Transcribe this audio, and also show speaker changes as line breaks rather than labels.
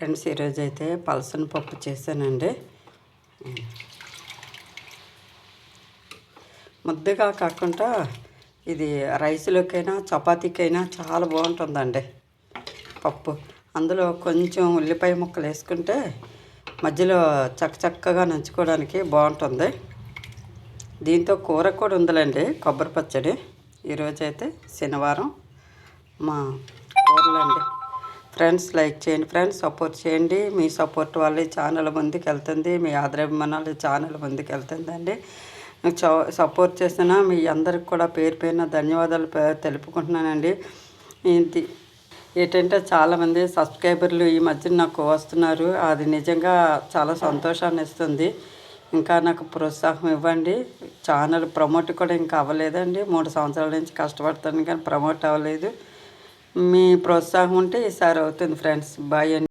Friends, ఈరోజు అయితే పలసన పప్పు చేశానండి. ముద్దగా కాకుండా ఇది రైస్లోకైనా చపాతీకైనా చాలా బాగుంటుందండి పప్పు. అందులో కొంచెం ఉల్లిపాయ ముక్కలు వేసుకుంటే మధ్యలో చక్కగా నంచుకోవడానికి బాగుంటుంది. దీంతో కూర కూడా ఉందిలేండి, కొబ్బరి పచ్చడి. ఈరోజైతే శనివారం మా కూరలండి. ఫ్రెండ్స్, లైక్ చేయండి ఫ్రెండ్స్, సపోర్ట్ చేయండి. మీ సపోర్ట్ వల్ల ఈ ఛానల్ ముందుకు వెళ్తుంది, మీ ఆదరాభిమానాలు ఛానల్ ముందుకు వెళ్తుందండి. సపోర్ట్ చేసిన మీ అందరికి కూడా పేరు పేరున ధన్యవాదాలు తెలుపుకుంటున్నానండి. ఇది ఏంటంటే చాలామంది సబ్స్క్రైబర్లు ఈ మధ్య నాకు వస్తున్నారు. అది నిజంగా చాలా సంతోషాన్ని ఇస్తుంది. ఇంకా నాకు ప్రోత్సాహం ఇవ్వండి. ఛానల్ ప్రమోట్ కూడా ఇంకా అవ్వలేదండి. 3 సంవత్సరాల నుంచి కష్టపడతాను కానీ ప్రమోట్ అవ్వలేదు. మీ ప్రోత్సాహం ఉంటే ఈసారి అవుతుంది ఫ్రెండ్స్. బాయ్ అండి.